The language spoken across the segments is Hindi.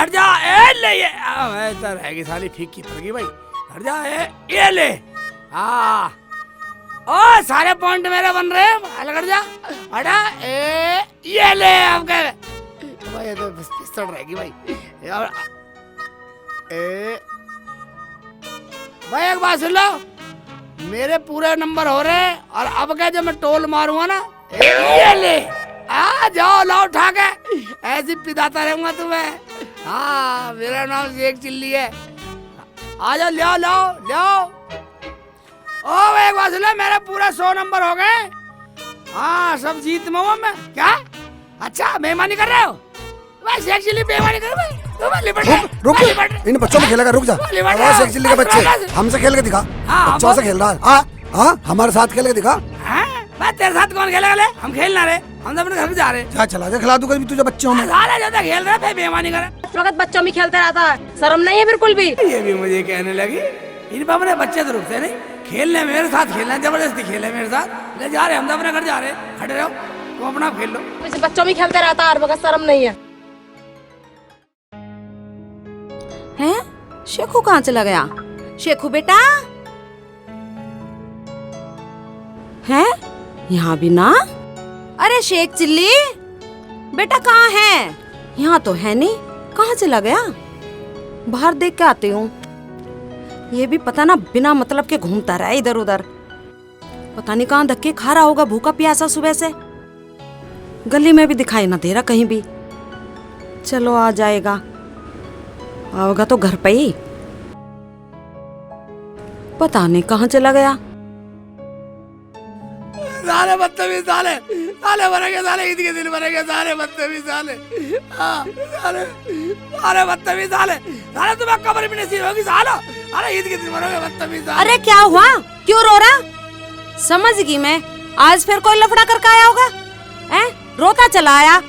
हट जा, ए ले ये इधर रहेगी साली फीकी पड़ गई भाई, हट जा, ये ले। हाँ ओ सारे पॉइंट मेरे बन रहे हैं, हट जा, हटा, ये ले। अब कह भाई ये तो पिस्तौल रहेगी भाई। भाई एक बात सुन लो, मेरे पूरे नंबर हो रहे हैं और अब क्या जब मैं टोल मारूंगा ना, ये ले, आ जाओ लाओ उठा के, ऐसी पिदाता रहूंगा तुम्हें। हाँ मेरा नाम शेख चिल्ली है, आ जाओ, ले आओ। ओ एक बात सुन लो, मेरे पूरे 100 नंबर हो गए। हाँ सब जीत में हूँ मैं। क्या अच्छा बेईमानी कर रहे हो? शेख चिल्ली बेईमानी कर रहे हो? रुक, इन बच्चों में खेलेगा, रुक जा। शेख चिल्ली के बच्चे हमसे खेल के दिखा, बच्चों से खेल रहा है। हाँ हमारे साथ खेल के दिखा। तेरे साथ कौन खेलेगा? हम खेल ना रहे, हम तो अपने घर जा रहे। जा चला जा, खिला दूंगा तुझे बच्चों में। खेल रहे थे बेईमानी कर, वक्त बच्चों में खेलते रहता है, शर्म नहीं है बिल्कुल भी। ये भी मुझे कहने लगी, इन पर अपने बच्चे तो रुकते नहीं, खेलने मेरे साथ खेलना, जबरदस्ती खेले मेरे साथ, ले जा रहे, हम तो अपने घर जा रहे, खड़े रहो, तुम अपना खेल लो। बच्चों में खेलते रहता है, वक्त शर्म नहीं है। हैं? शेखू कहाँ चला गया? शेखू बेटा हैं? यहाँ भी ना। अरे शेख चिल्ली बेटा कहाँ है? यहाँ तो है नहीं, कहाँ चला गया? बाहर देख के आती हूँ। ये भी पता ना बिना मतलब के घूमता रहा इधर उधर, पता नहीं कहाँ धक्के खा रहा होगा, भूखा प्यासा सुबह से। गली में भी दिखाई ना दे रहा कहीं भी। चलो आ जाएगा, आओगा तो घर पे ही, पता नहीं कहाँ चला गया। साले बदतमीज साले, साले बनेंगे, साले ईद के दिन बनेंगे, साले बदतमीज साले, साले बदतमीज साले, साले तुम्हें कब्र भी नसीब होगी सालो, अरे ईद के दिन बनेंगे बदतमीज साले। अरे क्या हुआ, क्यों रो रहा? समझ गई मैं, आज फिर कोई लफड़ा करके आया होगा। रोता चला आया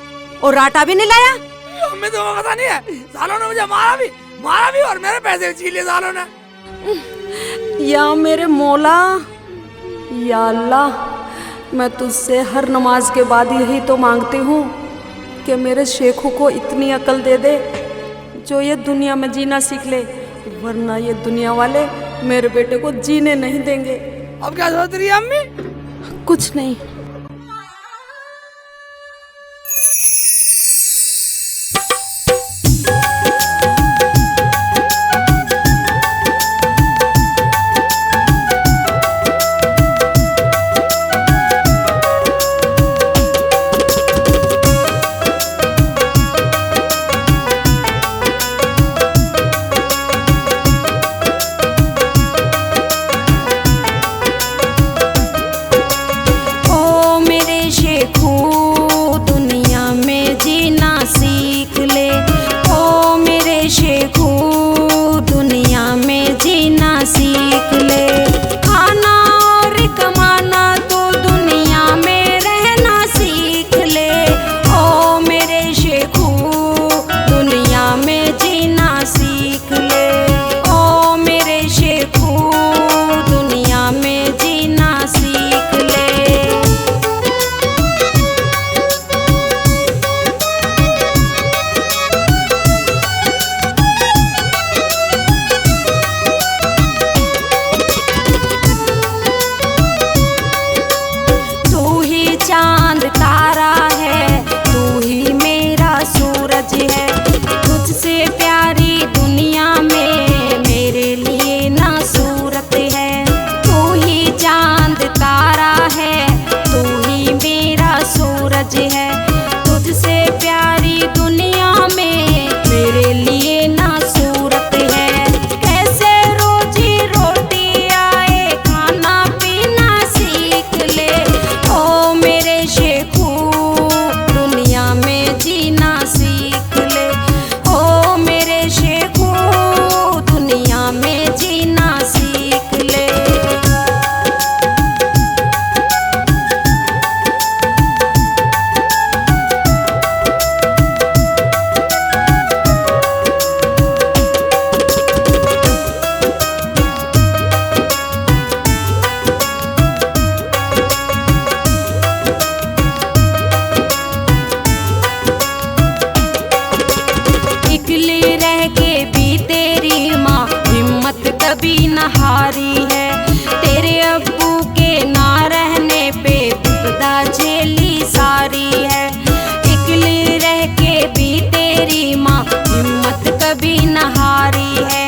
और राटा भी नहीं लाया। हमें तो पता नहीं है, सालों ने मुझे मारा भी और मेरे पैसे छीन लिए सालों ने। या मेरे मौला, या अल्लाह, मैं तुझसे हर नमाज के बाद यही तो मांगती हूँ कि मेरे शेखू को इतनी अकल दे दे जो ये दुनिया में जीना सीख ले, वरना ये दुनिया वाले मेरे बेटे को जीने नहीं देंगे। अब क्या सोच रही है अम्मी? कुछ नहीं। जीना सीख ले, ओ मेरे शेखू। कभी न हारी है। तेरे अब्बू के ना रहने पे विपदा झेली सारी है। अकेली रह के भी तेरी माँ हिम्मत कभी न हारी है।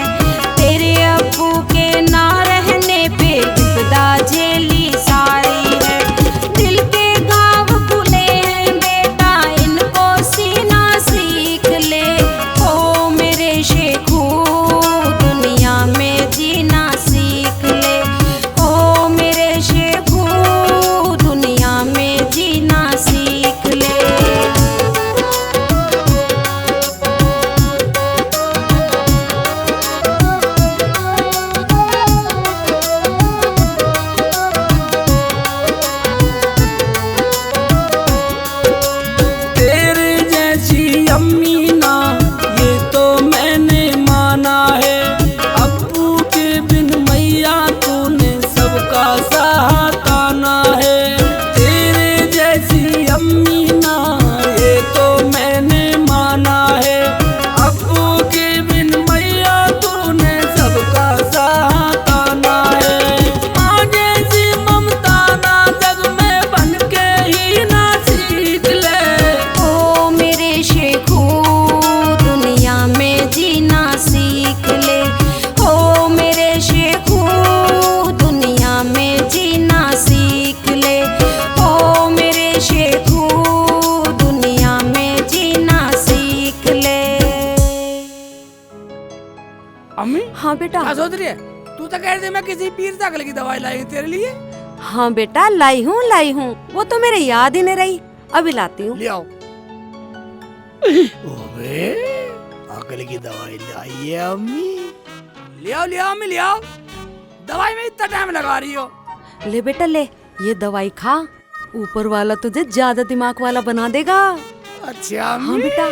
तेरे अब्बू के ना रहने पे विपदा झेली सारी है। दिल के घाव खुले हैं बेटा, इनको सीना सीख ले। ओ मेरे शेखू दुनिया में जीना सीख ले। ओ मेरे शेखू दुनिया में जीना सीख ले। तेरे जैसी अम्मी ना ये तो मैंने माना है। अब्बू के बिन मैया तूने सबका साथ आना है। तेरे जैसी अम्मी ना ये तो मैंने माना है। अब्बू के बिन मैया तूने सबका साथ आना है। माँ जैसी ममता ना जग में बन के ही ना सीख ले। ओ मेरे शेखू दुनिया में जीना सीख ले। ओ मेरे शेखू दुनिया में जीना सीख ले। ओ मेरे शेखू दुनिया में जीना सीख ले। अम्मी हाँ बेटा। क्या सोच रही है? तू तो कह रही थी मैं किसी पीर ताकल की दवाई लाई हूं तेरे लिए। हाँ बेटा लाई हूँ। वो तो मेरे याद ही नहीं रही, अभी लाती हूँ। ले आओ। ओबे अकल की दवाई लाई है अम्मी। ले आओ अम्मी ले आओ। दवाई में इतना टाइम लगा रही हो। ले बेटा ले, ये दवाई खा, ऊपर वाला तुझे ज्यादा दिमाग वाला बना देगा। अच्छा अम्मी। हाँ बेटा।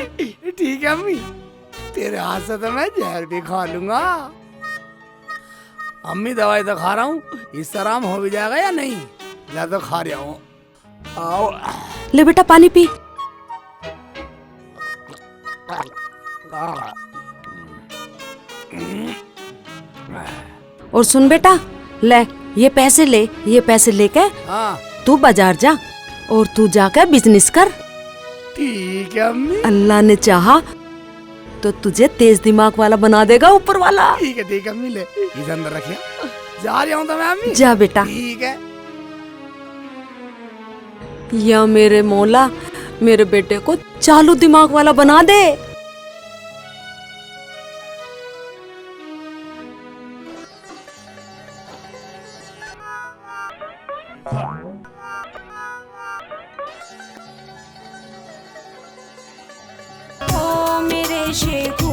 ठीक है अम्मी, तेरे हाथ से तो मैं जहर भी खा लूंगा। अम्मी दवाई तो खा रहा हूँ, इससे आराम हो भी जाएगा या नहीं? मैं तो खा रहा हूँ। आओ। ले बेटा पानी पी। और सुन बेटा, ले ये पैसे ले, ये पैसे लेके हाँ तू बाजार जा और तू जाकर बिजनेस कर। ठीक है अम्मी। अल्लाह ने चाहा तो तुझे तेज दिमाग वाला बना देगा ऊपर वाला। ठीक है अम्मी, ले इसे अंदर रखिए। जा रहा हूँ तो मैं अम्मी। जा बेटा। ठीक है। या मेरे मौला मेरे बेटे को चालू दिमाग वाला बना दे। ओ मेरे शेखू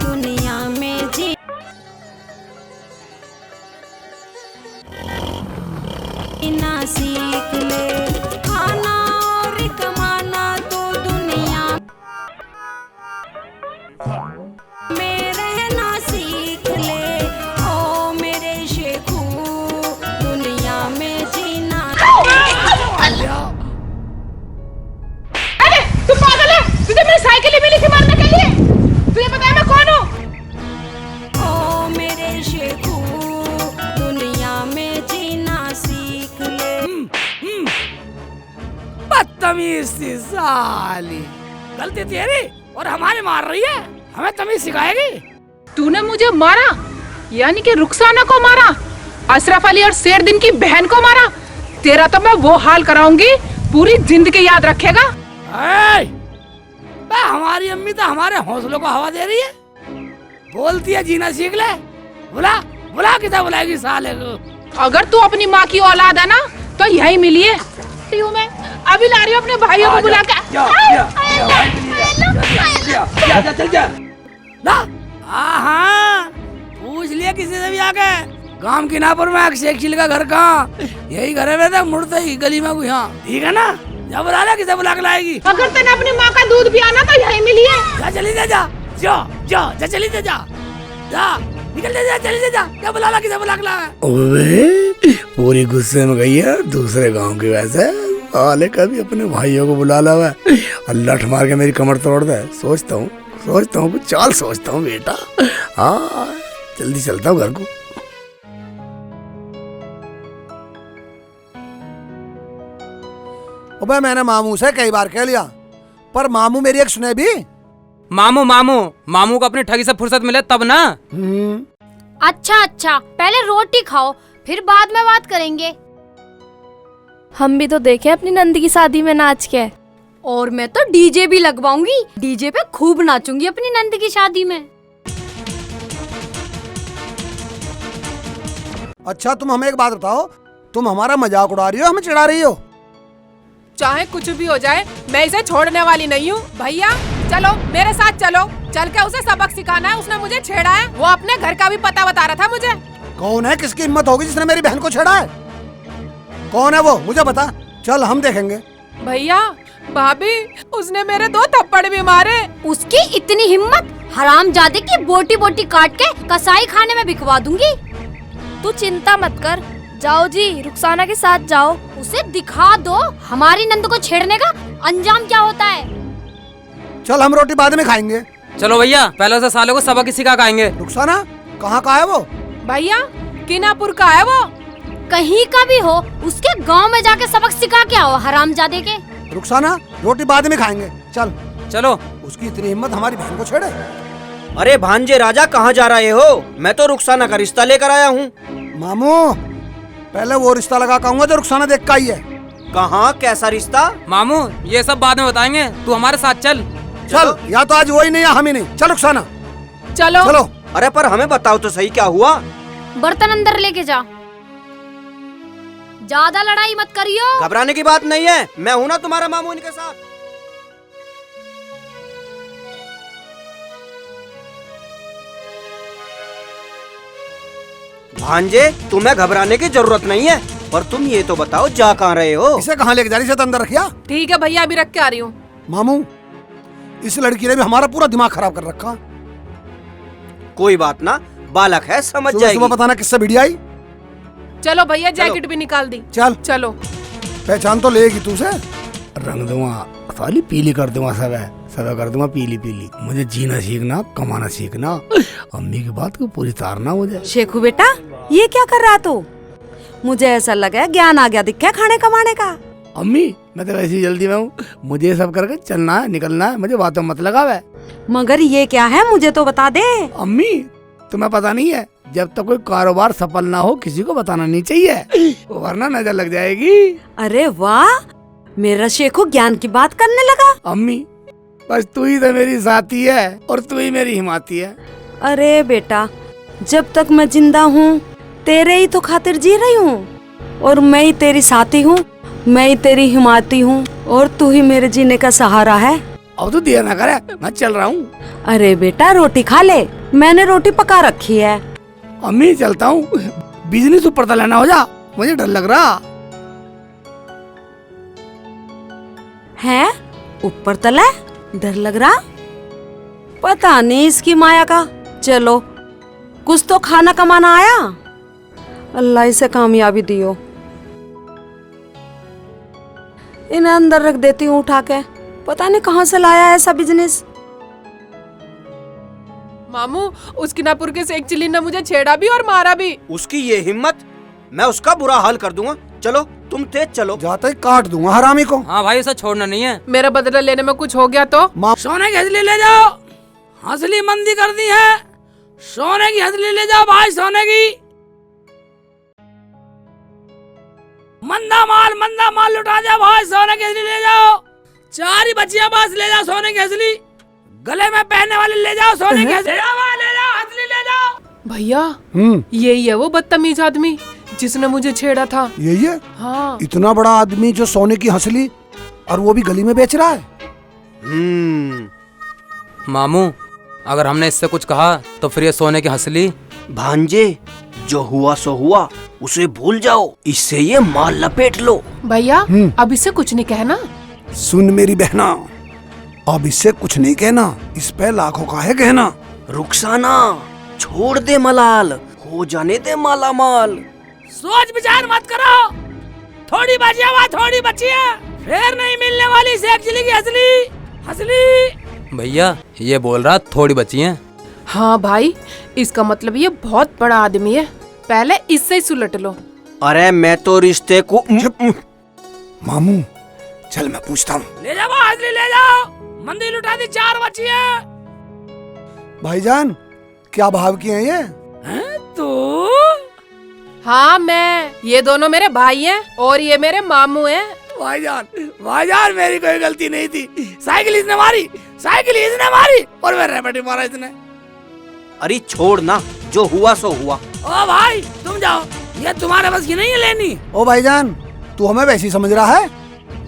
दुनिया में जीना सीख ले। खाना और कमाना तो दुनिया में रहना सीख ले। ओ मेरे शेखू दुनिया में जीना। अरे तू पागल है? तुझे मेरी साइकिल ही मिली थी मारने के लिए। तुझे पता है मैं कौन हूँ? ओ मेरे शेखू दुनिया में जीना सीख ले। बदतमीज सी साली, गलती तेरी और हमारे मार रही है। हमें तमीज सिखाएगी? तूने मुझे मारा, यानी कि रुखसाना को मारा, अशरफ अली और शेरदिन की बहन को मारा। तेरा तो मैं वो हाल कराऊंगी, पूरी जिंदगी याद रखेगा। हमारी अम्मी तो हमारे हौसलों को हवा दे रही है। बोलती है जीना सीख ले। बुला किसे बुलाएगी साले को? अगर तू अपनी माँ की औलाद है ना तो यही मिली है। मैं अभी ला रही हूँ अपने भाइयों को बुला के। हाँ पूछ लिया किसी से भी आके। गांव की नापुर में शेख चिल का घर कहाँ? यही घर है मेरा, मुड़ते ही गली में कोई। हाँ ठीक है ना, जा बुला ले, किसे बुला के लाएगी? अगर तेने अपनी माँ का दूध पियाना तो यही मिली है। जा चली जा चली जा निकल जा चली जा। क्या बुला ला, किसे बुला के लाया? ओबे पूरी गुस्से में गई है दूसरे गांव की वैसे। आले कभी अपने भाइयों को बुला ला है, अल्लाह मार के मेरी कमर तोड़ दे। सोचता हूँ कुछ चाल सोचता हूँ बेटा। हाँ जल्दी चलता हूँ घर को। अबे मैंने मामू से कई बार कह लिया, पर मामू मेरी एक सुने भी। मामू मामू मामू को अपनी ठगी से फुर्सत मिले तब ना। अच्छा, पहले रोटी खाओ, फिर बाद में बात करेंगे। हम भी तो देखें अपनी नंदी की शादी में नाच के। और मैं तो डीजे भी लगवाऊंगी, डीजे पे खूब नाचूंगी अपनी नंद की शादी में। अच्छा तुम हमें एक बात बताओ, तुम हमारा मजाक उड़ा रही हो, हमें चिढ़ा रही हो? चाहे कुछ भी हो जाए, मैं इसे छोड़ने वाली नहीं हूँ। भैया चलो मेरे साथ चलो, चल के उसे सबक सिखाना है। उसने मुझे छेड़ा है, वो अपने घर का भी पता बता रहा था मुझे। कौन है, किसकी हिम्मत होगी जिसने मेरी बहन को छेड़ा है? कौन है वो, मुझे बता। चल हम देखेंगे। भैया भाभी, उसने मेरे 2 थप्पड़ भी मारे। उसकी इतनी हिम्मत, हरामजादे की बोटी बोटी काट के कसाई खाने में बिकवा दूंगी। तू चिंता मत कर, जाओ जी रुखसाना के साथ जाओ। उसे दिखा दो हमारी नंद को छेड़ने का अंजाम क्या होता है। चल हम रोटी बाद में खाएंगे। चलो भैया, पहले उसे साले को सबक सिखा के आएंगे। रुखसाना कहाँ का है वो? भैया किनापुर का है वो। कहीं का भी हो, उसके गांव में जाके सबक सिखा के आओ हरामजादे के। रुखसाना रोटी बाद में खाएंगे, चल। चलो। उसकी इतनी हिम्मत हमारी बहन को छेड़े। अरे भांजे राजा कहाँ जा रहे हो? मैं तो रुखसाना का रिश्ता लेकर आया हूँ। मामू पहले वो रिश्ता लगा के आऊंगा जो रुखसाना देख का ही है। कहाँ, कैसा रिश्ता? मामू ये सब बाद में बताएंगे, तू हमारे साथ चल। चल, या तो आज वही नहीं या हम ही नहीं। चल रुखसाना चलो। चलो। अरे पर हमें बताओ तो सही, क्या हुआ? बर्तन अंदर लेके जा, ज्यादा लड़ाई मत करियो। घबराने की बात नहीं है, मैं हूँ ना तुम्हारा मामू इनके साथ। भांजे तुम्हें घबराने की जरूरत नहीं है, पर तुम ये तो बताओ जा कहाँ रहे हो? इसे कहाँ लेके जा रही है? अंदर रखिया। ठीक है भैया, अभी रख के आ रही हूँ। मामू इस लड़की ने भी हमारा पूरा दिमाग खराब कर रखा। कोई बात ना, बालक है, समझ जाएगी। सुबह बताना किससे वीडियो आई। चलो भैया, जैकेट भी निकाल दी। चल चलो। पहचान तो लेगी तू से। रंग दूंगा साली, पीली कर दूंगा, सब कर दूंगा पीली पीली। मुझे जीना सीखना, कमाना सीखना, अम्मी की बात को पूरी तारना मुझे। शेखू बेटा ये क्या कर रहा तू? मुझे ऐसा लगा ज्ञान आ गया दिखा खाने कमाने का। अम्मी मैं तो वैसे ही जल्दी में हूँ, मुझे ये सब करके चलना है, निकलना है, मुझे बातों मत लगावे। मगर ये क्या है मुझे तो बता दे। अम्मी तुम्हें पता नहीं है, जब तक कोई कारोबार सफल ना हो किसी को बताना नहीं चाहिए, वरना नजर लग जाएगी। अरे वाह, मेरा शेखू ज्ञान की बात करने लगा। अम्मी बस तू ही तो मेरी साथी है और तू ही मेरी हिमाती है। अरे बेटा, जब तक मैं जिंदा हूँ तेरे ही तो खातिर जी रही हूँ, और मैं ही तेरी साथी हूँ, मैं ही तेरी हिमाती हूँ, और तू ही मेरे जीने का सहारा है। अब तो देर ना करे, मैं चल रहा हूँ। अरे बेटा रोटी खा ले, मैंने रोटी पका रखी है। अम्मी चलता हूँ, बिजनेस ऊपर तले ना हो जा, मुझे डर लग रहा है। ऊपर तले डर लग रहा, पता नहीं इसकी माया का। चलो कुछ तो खाना कमाना आया, अल्लाह इसे कामयाबी दियो। इन्हें अंदर रख देती हूँ उठा के, पता नहीं कहाँ से लाया है ऐसा बिजनेस। मामू उस किनापुर के शेख चिल्ली ने मुझे छेड़ा भी और मारा भी। उसकी ये हिम्मत, मैं उसका बुरा हाल कर दूंगा। चलो तुम तेज चलो। जाते ही काट दूंगा हरामी को। हाँ भाई, उसे छोड़ना नहीं है। मेरा बदला लेने में कुछ हो गया तो? सोने की हथेली ले जाओ, हंसली मंदी कर दी है। सोने की हथेली ले जाओ भाई, सोने की। मंदा माल लुटा जाओ भाई, सोने की हथेली ले जाओ। 4 ही बच्चियां पास ले जाओ सोने की हथेली। गले में पहनने वाले ले जाओ सोने की हथेली। ले जाओ हथेली ले जाओ। भैया यही है वो बदतमीज आदमी जिसने मुझे छेड़ा था। यही है? हाँ। इतना बड़ा आदमी जो सोने की हंसली और वो भी गली में बेच रहा है। मामू अगर हमने इससे कुछ कहा तो फिर ये सोने की हंसली। भांजे जो हुआ सो हुआ, उसे भूल जाओ, इससे ये माल लपेट लो। भैया अब इसे कुछ नहीं कहना। सुन मेरी बहना, अब इससे कुछ नहीं कहना, इस पे लाखों का है कहना। रुखसाना छोड़ दे मलाल, हो जाने दे माला माल। सोच विचार मत करो, थोड़ी बचिया फिर नहीं मिलने वाली शेख चिल्ली की हंसली। भैया ये बोल रहा थोड़ी बची हैं। हाँ भाई, इसका मतलब ये बहुत बड़ा आदमी है। पहले इससे ही सुलट लो। अरे मैं तो रिश्ते को मामू चल मैं पूछता हूँ। ले जाओ हाजरी, ले जाओ। मंदी लुटा दी, 4 बची है। भाईजान क्या भाव की हैं ये? तू? हाँ मैं, ये दोनों मेरे भाई हैं और ये मेरे मामू हैं। भाईजान मेरी कोई गलती नहीं थी। साइकिल इसने मारी, साइकिल इसने मारी और मैं रेपटी मारा इसने। अरे छोड़ ना, जो हुआ सो हुआ। ओ भाई तुम जाओ, ये तुम्हारे बस की नहीं है लेनी। ओ भाईजान तू हमें वैसे ही समझ रहा है?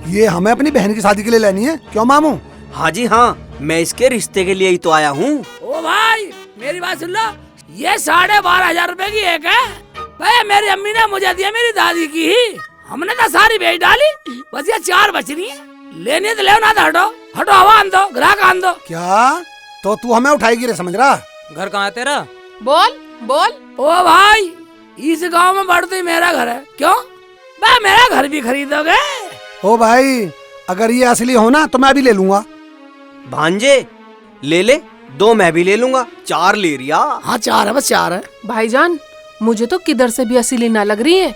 ये हमें अपनी बहन की शादी के लिए लेनी है, क्यों मामू? हाँ जी हाँ, मैं इसके रिश्ते के लिए ही तो आया हूँ। ओ भाई मेरी बात सुन लो, ये 12,500 रुपए की एक है। भाई मेरी अम्मी ने मुझे दिया, मेरी दादी की ही। हमने तो सारी बेच डाली, बस ये 4 बच रही है। लेनी है तो ले, ना तो हटो हटो, हवा आन दो, ग्राहक आन दो। क्या तो तू हमें उठाएगी रे, समझ रहा? घर कहाँ है तेरा? बोल बोल। ओ भाई इस गांव में बढ़ते ही मेरा घर है, क्यों भाई मेरा घर भी खरीदोगे? ओ भाई अगर ये असली हो ना तो मैं भी ले लूंगा। भांजे ले ले, 2 मैं भी ले लूंगा, 4 ले रिया। हाँ 4 है, बस 4 है। भाईजान मुझे तो किधर से भी असली ना लग रही है।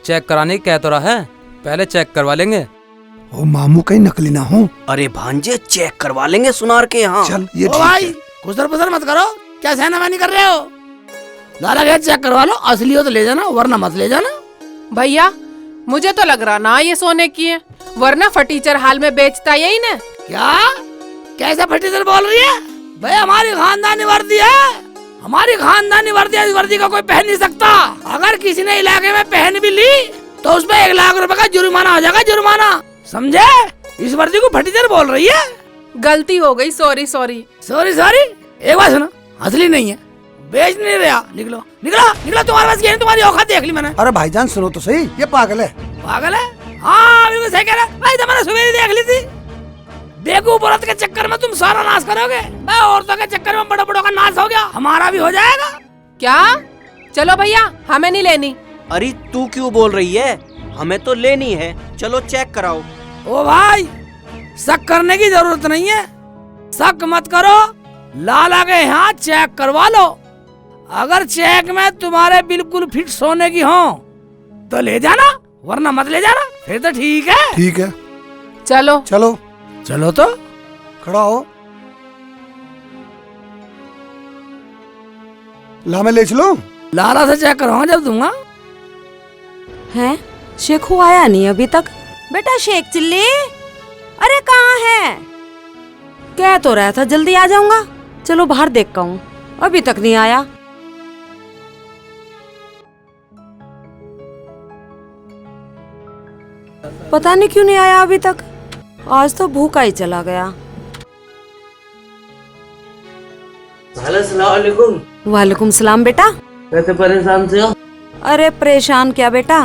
चेक कराने की कह तो रहा है, पहले चेक करवा लेंगे। ओ मामू कहीं नकली ना हो। अरे भांजे चेक करवा लेंगे सुनार के यहाँ। चल ये ओ ठीक भाई है। गुजर पुजर मत करो, क्या सहनामानी कर रहे हो? लाला गया चेक करवा लो, असली हो तो ले जाना, वरना मत ले जाना। भैया मुझे तो लग रहा ना ये सोने की है, वरना फटीचर हाल में बेचता यही ना। क्या कैसा फटीचर बोल रही है? भाई हमारी खानदानी वर्दी है, हमारी खानदानी वर्दी है, इस वर्दी का कोई पहन नहीं सकता। अगर किसी ने इलाके में पहन भी ली तो उसमें 1 लाख रुपए का जुर्माना हो जाएगा, जुर्माना, समझे? इस वर्दी को फटीचर बोल रही है। गलती हो गई, सॉरी सॉरी। सॉरी सॉरी, एक बात सुनो, असली नहीं है, बेच नहीं रहा। निकलो निकलो निकलो, तुम्हारे पास ये नहीं, तुम्हारी औकात देख ली मैंने। अरे भाईजान सुनो तो सही, ये पागल है। पागल है? हाँ बिल्कुल सही कह रहा है भाई, तो मैंने सुबह ही देख ली थी। बेवकूफ औरत के चक्कर में तुम सारा नाश करोगे, मैं औरतों के चक्कर में बड़ा बड़ों का नाश हो गया, हमारा भी हो जाएगा। क्या? चलो भैया हमें नहीं लेनी। अरे तू क्यों बोल रही है, हमें तो लेनी है, चलो चेक कराओ। ओ भाई शक करने की जरूरत नहीं है, शक मत करो, लाला के यहाँ चेक करवा लो। अगर चेक में तुम्हारे बिल्कुल फिट सोने की हो तो ले जाना, वरना मत ले जाना, फिर तो ठीक है। ठीक है चलो चलो चलो तो खड़ा हो। ला मैं ले चलूं? लाला से चेक करवाऊंगा जब दूंगा। हैं? शेखू आया नहीं अभी तक। बेटा शेख चिल्ली, अरे कहाँ है? कह तो रहा था जल्दी आ जाऊंगा, चलो बाहर देख का हूँ, अभी तक नहीं आया। पता नहीं क्यों नहीं आया अभी तक, आज तो भूखा ही चला गया। अस्सलामुअलैकुम। वालेकुम सलाम बेटा। कैसे परेशान से हो? अरे परेशान क्या बेटा,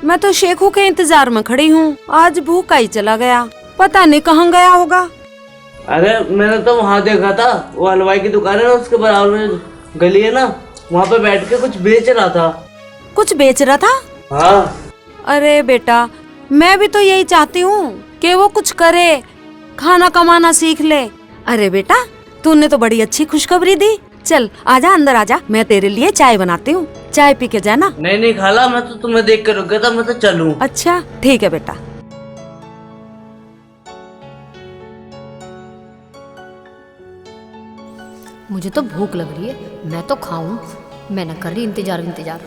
मैं तो शेखू के इंतजार में खड़ी हूँ, आज भूखा ही चला गया, पता नहीं कहाँ गया होगा। अरे मैंने तो वहाँ देखा था, वो हलवाई की दुकान है ना, उसके बराबर में गली है ना, वहाँ पे बैठ के कुछ बेच रहा था। कुछ बेच रहा था? हाँ। अरे बेटा मैं भी तो यही चाहती हूँ कि वो कुछ करे, खाना कमाना सीख ले। अरे बेटा तूने तो बड़ी अच्छी खुशखबरी दी, चल आजा अंदर आजा, मैं तेरे लिए चाय बनाती हूँ, चाय पी के जाना। नहीं खाला, मैं तो तुम्हें देख के रुक गया था, मैं तो चलूँ। अच्छा ठीक है बेटा। मुझे तो भूख लग रही है, मैं तो खाऊं, मैं न कर रही इंतजार।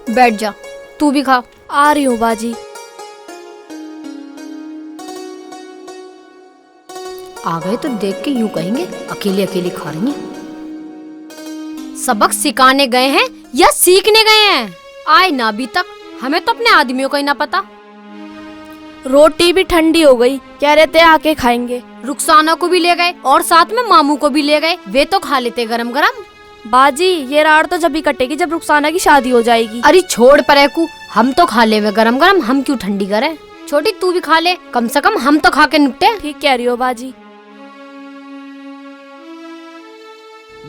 बैठ जा, तू भी खा। आ रही हूँ बाजी। आ गए तो देख के यूं कहेंगे अकेली अकेली खा रही हैं। सबक सिखाने गए हैं या सीखने गए हैं? आए ना अभी तक, हमें तो अपने आदमियों का ही ना पता। रोटी भी ठंडी हो गई, कह रहे थे आके खाएंगे। रुखसाना को भी ले गए और साथ में मामू को भी ले गए, वे तो खा लेते गरम गरम। बाजी ये राड़ तो जब ही कटेगी जब रुखसाना की शादी हो जाएगी। अरे छोड़ परेकू, हम तो खा ले में गरम गरम, हम क्यों ठंडी करें? छोटी तू भी खा ले, कम से कम हम तो खा के निपटे। ठीक कह रही हो बाजी।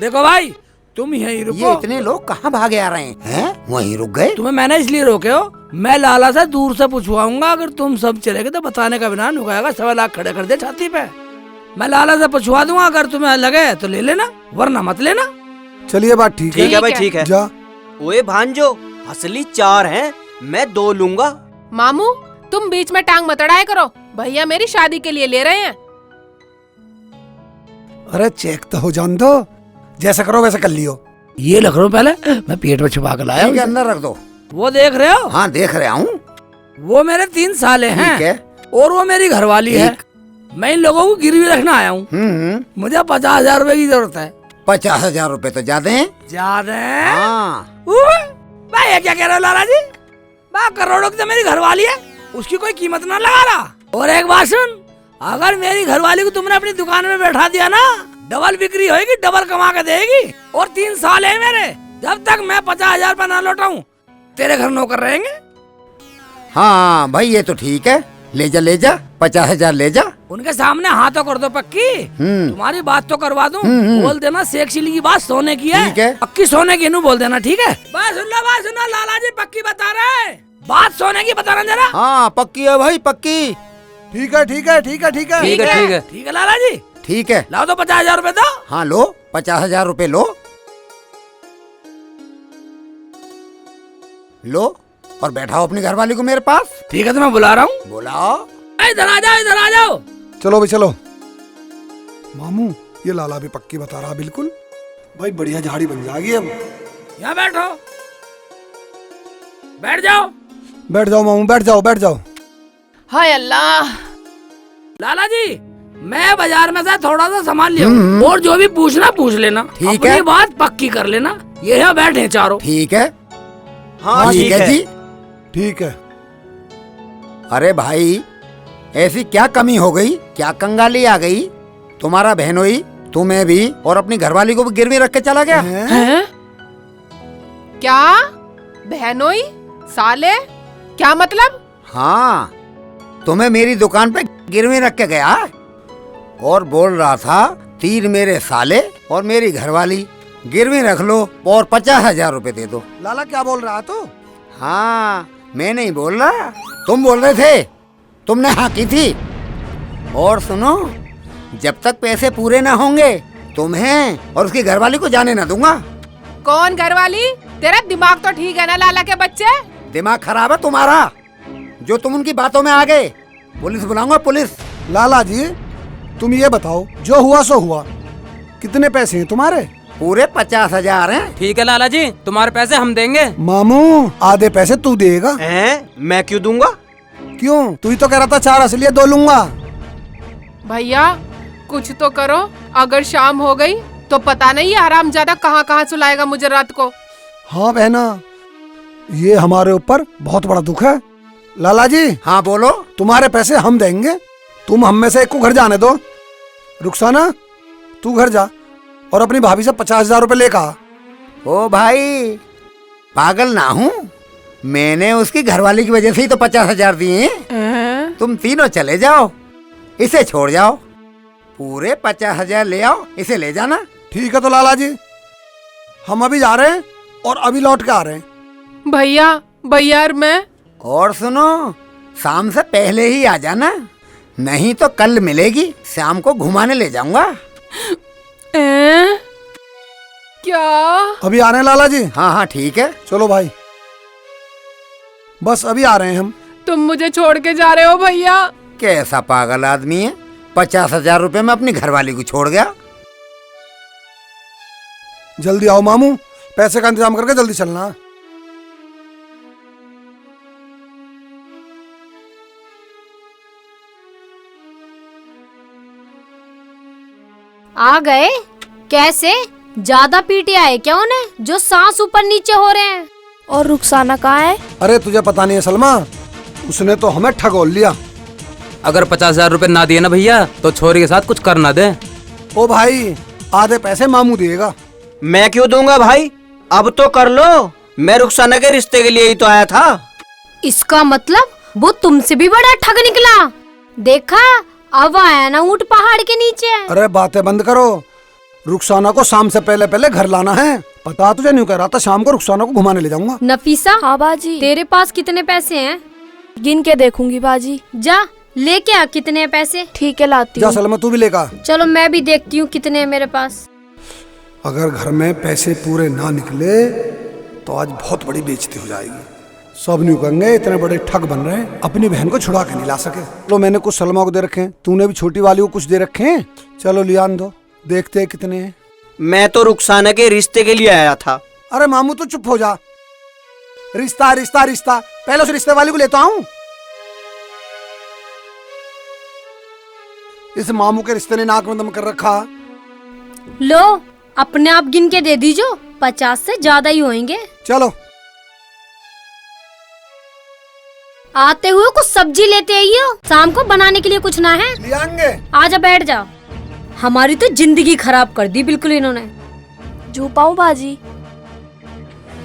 देखो भाई तुम यहीं रुको। ये इतने लोग कहाँ भागे आ रहे हैं? वहीं रुक गए? तुम्हें मैंने इसलिए रोके हो, मैं लाला से दूर से पूछवाऊंगा, अगर तुम सब चले गए तो बताने का बिना नुकाएगा, 1.25 लाख खड़े कर दे छाती पे। मैं लाला से पूछवा दूंगा, अगर तुम्हें लगे तो ले लेना वरना मत लेना। चलिए बात ठीक ठीक है भाई, ठीक है। जा। ओए भांजो, असली 4 हैं, मैं 2 लूंगा। मामू तुम बीच में टांग मत अड़ाया करो, भैया मेरी शादी के लिए ले रहे हैं। अरे चेक तो हो जान दो, जैसा करो वैसा कर लियो। ये लख रहा हूँ पहले, मैं पेट में छुपा कर लाया हूँ। अंदर रख दो। वो देख रहे हो? हाँ देख रहा हूँ। वो मेरे 3 साले हैं। ठीक है। और वो मेरी घरवाली है। मैं इन लोगों को गिरवी रखना आया हूँ। मुझे 50,000 रुपए की जरूरत है। 50,000 रुपए तो ज्यादा हैं। ज्यादा है? हाँ। भाई ये क्या कह रहे हो लाला जी? करोड़ों की तो मेरी घरवाली है, उसकी कोई कीमत ना लगा रहा। और एक बात सुन, अगर मेरी घरवाली को तुमने अपनी दुकान में बैठा दिया ना, डबल बिक्री होगी, डबल कमा के देगी। और 3 साल है मेरे, जब तक मैं 50,000 रुपए ना लौटाऊं तेरे घर नौकर रहेंगे। हाँ भाई ये तो ठीक है, ले जा 50,000 ले जा। उनके सामने हाथों कर दो पक्की। तुम्हारी बात तो करवा दूं। बोल देना शेख चिल्ली की बात सोने की है। ठीक है। पक्की सोने की, बोल देना। ठीक है, बात सुनना लाला जी पक्की बता रहे, बात सोने की बताना जरा। हाँ पक्की है भाई, पक्की। ठीक है ठीक है ठीक है ठीक है ठीक है ठीक है ठीक है लाला जी। ठीक है, लाओ तो 50,000 रुपए दो। हाँ लो 50,000 रुपए लो। लो और बैठाओ अपनी घरवाली को मेरे पास। ठीक है, तो मैं बुला रहा हूँ। बुलाओ। इधर आ जाओ, इधर आ जाओ। चलो भाई चलो। मामू ये लाला भी पक्की बता रहा, बिल्कुल भाई बढ़िया झाड़ी बन जाएगी अब। यहाँ बैठो, बैठ जाओ। बैठ जाओ मामू, बैठ जाओ बैठ जाओ। हाय अल्लाह। लाला जी मैं बाजार में से थोड़ा सा सामान लिया और जो भी पूछना पूछ लेना। ठीक है। अपनी बात पक्की कर लेना। ये यहाँ बैठे हैं चारों। ठीक है। हाँ ठीक है जी, ठीक है। अरे भाई ऐसी क्या कमी हो गई, क्या कंगाली आ गई? तुम्हारा बहनोई तुम्हें भी और अपनी घरवाली को भी गिरवी रख के चला गया हैं? क्या बहनोई साले, क्या मतलब? हाँ तुम्हें मेरी दुकान पे गिरवी रख के गया और बोल रहा था 3 मेरे साले और मेरी घरवाली गिरवी रख लो और 50,000 रुपए दे दो। लाला क्या बोल रहा तो? हाँ मैं नहीं बोल रहा, तुम बोल रहे थे, तुमने हाँ की थी। और सुनो, जब तक पैसे पूरे ना होंगे तुम्हें और उसकी घरवाली को जाने ना दूंगा। कौन घरवाली? तेरा दिमाग तो ठीक है ना लाला के बच्चे? दिमाग खराब है तुम्हारा, जो तुम उनकी बातों में आ गए। Police बुलाऊंगा, police. लाला जी तुम ये बताओ, जो हुआ सो हुआ, कितने पैसे हैं तुम्हारे? पूरे 50,000 हैं। ठीक है लाला जी, तुम्हारे पैसे हम देंगे। मामू आधे पैसे तू देगा। मैं क्यों दूंगा? क्यों? तू ही तो कह रहा था 4 असलियत 2 लूंगा। भैया कुछ तो करो, अगर शाम हो गई तो पता नहीं ये हरामजादा कहाँ सुलाएगा मुझे रात को। हाँ बहना, ये हमारे ऊपर बहुत बड़ा दुख है। लाला जी। हाँ बोलो। तुम्हारे पैसे हम देंगे, तुम हम में से एक को घर जाने दो। रुखसाना तू घर जा और अपनी भाभी से 50,000 रुपए लेकर आ। ओ भाई पागल ना हूँ, मैंने उसकी घरवाली की वजह से ही तो 50,000 दिए। तुम तीनों चले जाओ, इसे छोड़ जाओ, पूरे 50,000 ले आओ, इसे ले जाना। ठीक है तो लाला जी हम अभी जा रहे हैं और अभी लौट के आ रहे हैं। भैया और मैं। और सुनो, शाम से पहले ही आ जाना, नहीं तो कल मिलेगी, शाम को घुमाने ले जाऊंगा। क्या? अभी आ रहे हैं लाला जी। हाँ हाँ ठीक है, चलो भाई बस अभी आ रहे हैं हम। तुम मुझे छोड़ के जा रहे हो भैया? कैसा पागल आदमी है, 50,000 रुपए में अपनी घरवाली को छोड़ गया। जल्दी आओ मामू, पैसे का इंतजाम करके जल्दी चलना। आ गए? कैसे? ज्यादा पीटे आए क्या उन्हें, जो सांस ऊपर नीचे हो रहे हैं? और रुखसाना कहाँ है? अरे तुझे पता नहीं है सलमा, उसने तो हमें ठगोल लिया। अगर 50,000 रुपए ना दिए ना भैया तो छोरी के साथ कुछ कर ना दे। ओ भाई आधे पैसे मामू देगा। मैं क्यों दूंगा भाई, अब तो कर लो, मैं रुखसाना के रिश्ते के लिए ही तो आया था। इसका मतलब वो तुमसे भी बड़ा ठग निकला। देखा, अब आया ना ऊंट पहाड़ के नीचे। अरे बातें बंद करो, रुखसाना को शाम से पहले पहले घर लाना है। पता तुझे नहीं कह रहा था, शाम को रुखसाना को घुमाने ले जाऊंगा। नफीसा। हाँ बाजी। तेरे पास कितने पैसे हैं? गिन के देखूंगी बाजी। जा लेके आ कितने हैं पैसे। ठीक है लाती जा हूँ। सलमा तू भी लेकर। चलो मैं भी देखती हूँ कितने हैं मेरे पास। अगर घर में पैसे पूरे ना निकले तो आज बहुत बड़ी बेइज्जती हो जाएगी। सब न्यू कहेंगे इतने बड़े ठग बन रहे हैं, अपनी बहन को छुड़ा के नहीं ला सके। तो मैंने कुछ सलमा को दे रखे हैं, तूने भी छोटी वाली को कुछ दे रखे हैं। चलो लियान दो, देखते हैं कितने हैं। मैं तो रुखसाना के रिश्ते के लिए आया था। अरे मामू तो चुप हो जा। रिश्ता रिश्ता रिश्ता, पहले उस रिश्ते वाली को लेता हूँ। इस मामू के रिश्ते ने नाक में दम कर रखा। लो अपने आप गिन के दे दीजो, 50 से ज्यादा ही होंगे। चलो आते हुए कुछ सब्जी लेते आइयो, शाम को बनाने के लिए कुछ ना है। लियांगे। आजा बैठ जाओ। हमारी तो जिंदगी खराब कर दी बिल्कुल इन्होंने। जो पाऊँ बाजी।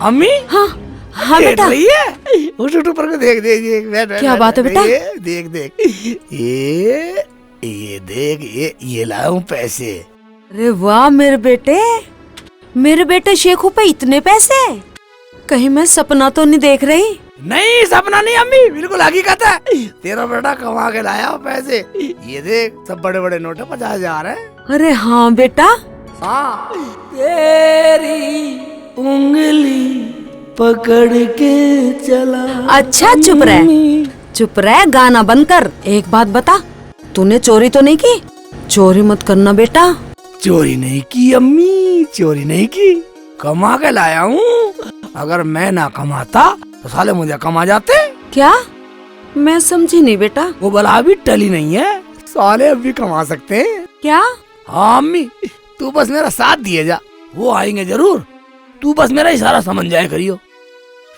अम्मी हाँ हाँ बेटा। रही है उठ उठ ऊपर को देख देख देख बैठ क्या बात है बेटा? देख देख ये देख ये लाया हूँ पैसे। अरे वाह मेरे बेटे शेखू पे इतने पैसे, कहीं मैं सपना तो नहीं देख रही। नहीं सपना नहीं अम्मी, बिल्कुल हकीकत है। तेरा बेटा कमा के लाया हो पैसे। ये देख सब बड़े बड़े नोट है, 50,000 है। अरे हाँ बेटा। हाँ तेरी उंगली पकड़ के चला। अच्छा चुप रह गाना बंद कर। एक बात बता, तूने चोरी तो नहीं की? चोरी मत करना बेटा। चोरी नहीं की अम्मी, चोरी नहीं की, कमा के लाया हूँ। अगर मैं ना कमाता तो साले मुझे कमा जाते। क्या? मैं समझी नहीं बेटा। वो बला अभी टली नहीं है, साले अभी कमा सकते हैं। क्या? हाँ अम्मी, तू बस मेरा साथ दिए जा, वो आएंगे जरूर। तू बस मेरा इशारा समझ जाए करियो,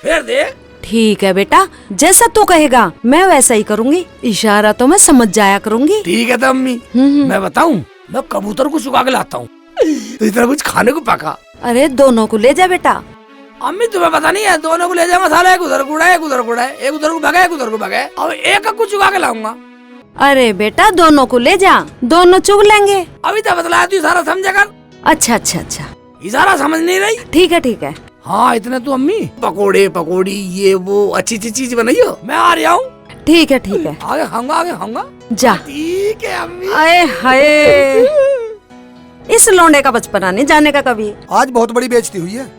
फिर देख। ठीक है बेटा, जैसा तू कहेगा मैं वैसा ही करूँगी। इशारा तो मैं समझ जाया करूँगी। ठीक है तो अम्मी, मैं बताऊँ, मैं कबूतर को चुका के लाता हूँ, तो इतना कुछ खाने को पका। अरे दोनों को ले जा बेटा। अम्मी तुम्हें पता नहीं है, दोनों को ले जा मसाला, एक उधर कूड़ा है, एक उधर कूड़ा है, एक उधर को भगा, एक उधर को भगा, और एक को चुका के लाऊंगा। अरे बेटा दोनों को ले जा, दोनों चुग लेंगे। अभी तो बतलाया तू, इशारा समझा कर। अच्छा अच्छा अच्छा, इशारा समझ नहीं रही। ठीक है ठीक है। हाँ इतने तू अम्मी पकोड़े पकोड़ी ये वो अच्छी अच्छी चीज बनाइयो, मैं आ रहा हूँ। ठीक है ठीक है, आगे खाऊंगा जा। ठीक है अम्मी। आए हाय, इस लौंडे का बचपना नहीं जाने का कभी। आज बहुत बड़ी बेइज्जती हुई है।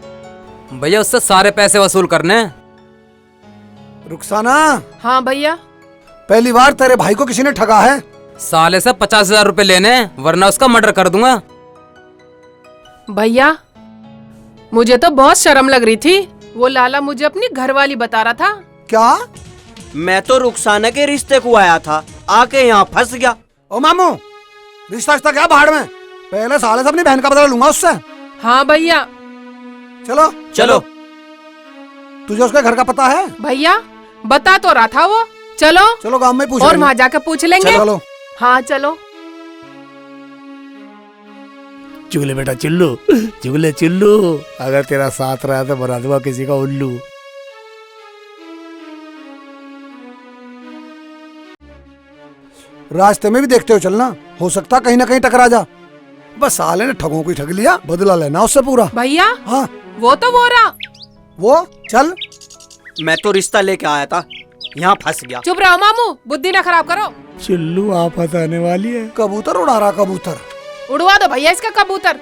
भैया उससे सारे पैसे वसूल करने। रुखसाना। हाँ भैया। पहली बार तेरे भाई को किसी ने ठगा है। साले से 50,000 रुपए लेने, वरना उसका मर्डर कर दूंगा। भैया मुझे तो बहुत शर्म लग रही थी, वो लाला मुझे अपनी घरवाली बता रहा था। क्या? मैं तो रुखसाना के रिश्ते को आया था, आके यहाँ फंस गया। ओ मामू, रिश्ता क्या भाड़ में, पहले साले से अपनी बहन का बदला लूंगा उससे। हाँ भैया। चलो चलो। तुझे उसके घर का पता है? भैया बता तो रहा था वो। चलो गांव में पूछ और वहाँ जाकर पूछ लेंगे। चलो। हाँ चलो। चुगले बेटा चिल्लू, चिल्लू, अगर तेरा साथ रहा तो बना दूंगा किसी का उल्लू। रास्ते में भी देखते हो चलना, हो सकता कहीं ना कहीं टकरा जा। बस साले ने ठगों को ही ठग लिया, बदला लेना उससे पूरा। भैया हाँ वो तो वो रहा। वो चल। मैं तो रिश्ता लेके आया था, यहाँ फंस गया। चुप रहो मामू, बुद्धि ना खराब करो। चिल्लू आफत आने वाली है। कबूतर उड़ा रहा, कबूतर उड़वा दो भैया इसका कबूतर।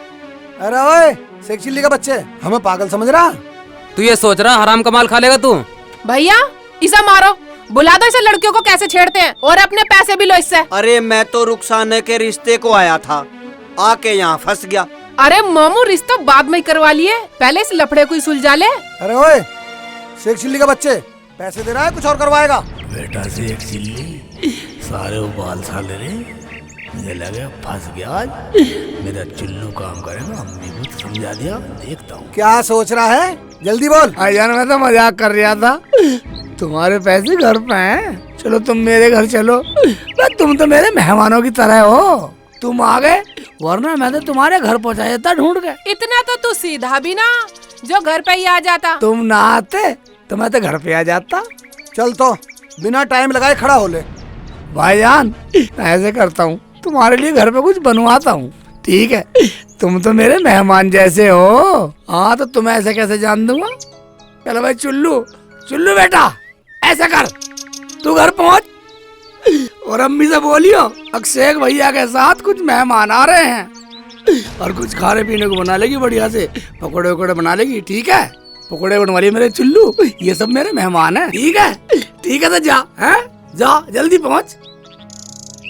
अरे ओए शेख चिल्ली का बच्चे, हमें पागल समझ रहा? तू ये सोच रहा हराम का माल खा लेगा तू? भैया इसे मारो, बुला दो इसे, लड़कियों को कैसे छेड़ते हैं, और अपने पैसे भी लो इससे। अरे मैं तो रुखसाना के रिश्ते को आया था, आके यहाँ फंस गया। अरे मामू रिश्ता बाद में करवा लिए, पहले इस लफड़े को ही सुलझा ले। अरे ओए शेख चिल्ली का बच्चे, पैसे दे रहा है कुछ और करवाएगा? बेटा शेख चिल्ली सारे उबाल साले रे, मुझे लगे फंस गया आज। मेरा चिल्लू काम करेगा, अम्मी को समझा दिया, देखता हूँ। क्या सोच रहा है, जल्दी बोल। यार मैं तो मजाक कर रहा था, तुम्हारे पैसे घर पे हैं, चलो तुम मेरे घर चलो। तुम तो मेरे मेहमानों की तरह हो, तुम आ गए, वरना मैं तो तुम्हारे घर पहुंचा देता ढूंढ के। इतना तो तू सीधा भी ना, जो घर पे ही आ जाता। तुम ना आते तो मैं तो घर पे आ जाता। चल तो बिना टाइम लगाए खड़ा हो ले। भाईजान ऐसे करता हूँ, तुम्हारे लिए घर पे कुछ बनवाता हूँ, ठीक है? तुम तो मेरे मेहमान जैसे हो। हाँ तो तुम्हें ऐसे कैसे जान दूंगा? चलो भाई चुल्लू, चुल्लू बेटा ऐसा कर, तू घर पहुँच, और अम्मी से बोलियो अक्षय भैया के साथ कुछ मेहमान आ रहे हैं और कुछ खाने पीने को बना लेगी बढ़िया से, पकौड़े वकौड़े बना लेगी। ठीक है, पकौड़े बनवा लिए मेरे चुल्लू, ये सब मेरे मेहमान हैं। ठीक है, ठीक है, तो जा, हैं जा, जल्दी पहुँच।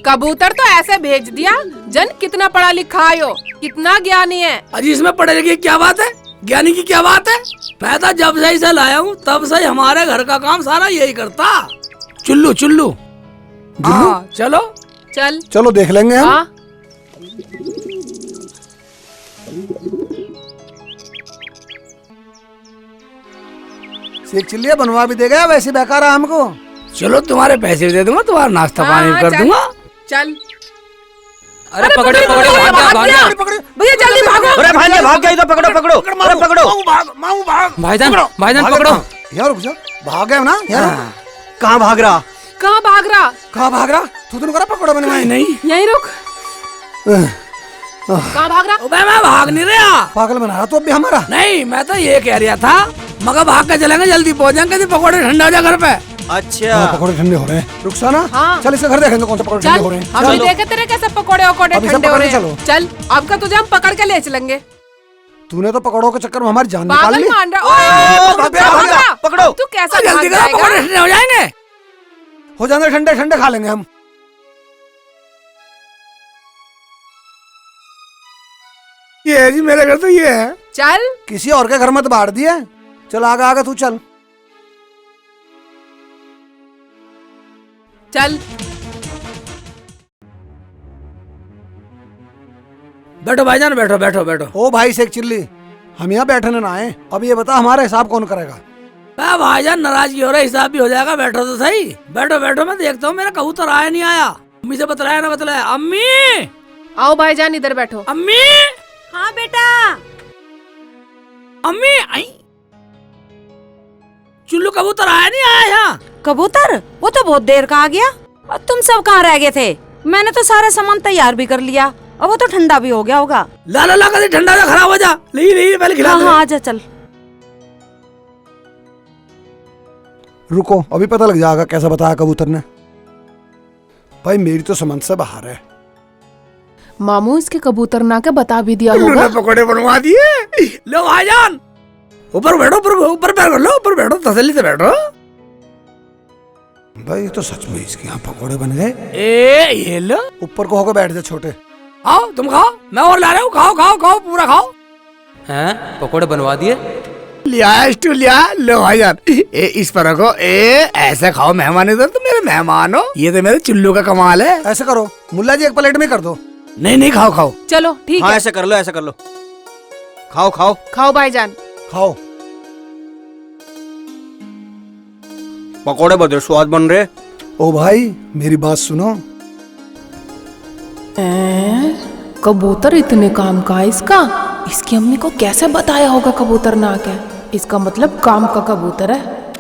कबूतर तो ऐसे भेज दिया, जन कितना पढ़ा लिखा हो, कितना ज्ञानी है। अजी इसमें पढ़े लिखे क्या बात है, ज्ञानी की क्या बात है। मैं तो जब से इसे लाया हूँ तब से हमारे घर का काम सारा यही करता। चुल्लू चुल्लू हाँ, चलो चल चलो देख लेंगे हम। हाँ। शेख चिल्ली बनवा भी देगा, वैसे बेकार है हमको। चलो तुम्हारे पैसे भी दे दूंगा, तुम्हारा नाश्ता पानी भी कर दूंगा। चल। अरे पकड़ो पकड़ो, भाग गया भैया जल्दी भागो। अरे भाई भाग गया, तो पकड़ो पकड़ो, अरे पकड़ो। भाईजान, भाईजान पकड़ो। यार रुक जा, भाग गया ना यार। कहाँ भाग रहा? कहाँ भाग रहा? कहाँ भाग रहा? तू करा पकड़ो बनवाए। नहीं यहीं रुक। कहाँ भाग रहा? मैं भाग नहीं रहा। पागल बना रहा तू अभी हमारा। नहीं, मैं तो ये कह रहा था मगर भाग के चलेंगे, जल्दी पहुँच जाएंगे, पकौड़े ठंडे हो जाए घर पे। अच्छा पकौड़े ठंडे हो रहे हैं। रुखसाना हाँ। चल इसका घर देखेंगे कौन सा पकौड़े ठंडे हो रहे हैं। हम भी देखे तेरे कैसे पकौड़े वकौड़े ठंडे हो रहे हैं। चल अब का तुझे हम पकड़ के ले चलेंगे। तूने तो पकौड़ों के चक्कर में हमारी जान निकाल पागल ली। मान रहा। पकड़ो। तू कैसा जल्दी भाग करो, पकौड़े जाएगा? ठंडे हो जाएंगे। हो जाएंगे ठंडे, ठंडे खा लेंगे हम। ये है जी मेरे घर, तो ये है। चल किसी और के घर में तो बांट दिया। चल आगे आगे तू चल। चल बैठो भाईजान, बैठो बैठो बैठो। ओ भाई शेख चिल्ली, हम यहाँ बैठने ना आए। अब ये बता हमारा हिसाब कौन करेगा? भाईजान नाराजगी हो रहा है, हिसाब भी हो जाएगा। बैठो तो सही, बैठो बैठो। मैं देखता हूँ मेरा कबूतर आया नहीं आया। अम्मी से बतलाया ना बतलाया। अम्मी आओ भाईजान इधर बैठो। अम्मी। हाँ बेटा। अम्मी आई। चुल्लू कबूतर आया नहीं आया यहाँ? कबूतर वो तो बहुत देर का आ गया। और तुम सब कहाँ रह गए थे? मैंने तो सारा सामान तैयार भी कर लिया, और वो तो ठंडा भी हो गया होगा। ला ला ला, कभी ठंडा जा खराब हो जा। नहीं पहले खिला। हाँ हाँ आजा चल। रुको, अभी पता लग जाएगा कैसा बताया कबूतर ने। भाई मेरी तो समझ से बाहर है। मामू इसके कबूतर ना के बता भी दिया होगा। पकौड़े बनवा दिए। लो भाईजान ऊपर बैठो, ऊपर पैर कर लो, ऊपर बैठो, तसल्ली से बैठो। भाई तो सच में इसके यहाँ पकौड़े बन गए। ये लो, ऊपर को होकर बैठ जा छोटे। आओ तुम खाओ, मैं और ला रहा हूँ। खाओ खाओ खाओ, पूरा खाओ। हैं पकौड़े बनवा दिए? लिया स्टूल लिया। लो भाईजान इस पर रखो। ऐसे खाओ, मेहमान इधर तो मेरे मेहमान हो। ये तो मेरे चुल्लू का कमाल है। ऐसे करो मुल्ला जी, एक प्लेट में कर दो। नहीं खाओ खाओ। चलो ठीक हाँ है। ऐसे कर लो, ऐसे कर लो। खाओ खाओ खाओ भाईजान। खाओ। पकौड़े बदल स्वाद बन रहे। ओ भाई मेरी बात सुनो। कबूतर इतने काम का है इसका। इसकी अम्मी को कैसे बताया होगा कबूतर ना के? इसका मतलब काम का कबूतर है।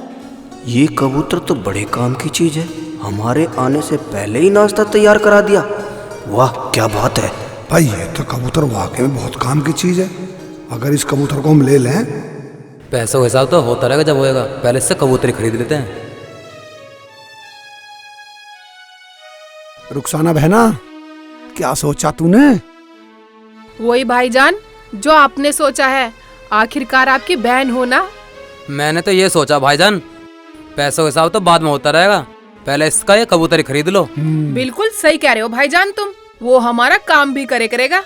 ये कबूतर तो बड़े काम की चीज है, हमारे आने से पहले ही नाश्ता तैयार करा दिया। वाह क्या बात है। भाई ये तो कबूतर वाकई में बहुत काम की चीज है। अगर इस कबूतर को हम ले लें। पैसों हिसाब तो होता रहेगा जब होएगा, पहले इससे कबूतर खरीद लेते हैं। रुखसाना बहना, क्या सोचा तूने? वही भाईजान जो आपने सोचा है। आखिरकार आपकी बहन हो ना। मैंने तो ये सोचा भाईजान, पैसों हिसाब तो बाद में होता रहेगा, पहले इसका ये कबूतर खरीद लो। बिल्कुल सही कह रहे हो भाईजान तुम। वो हमारा काम भी करेगा।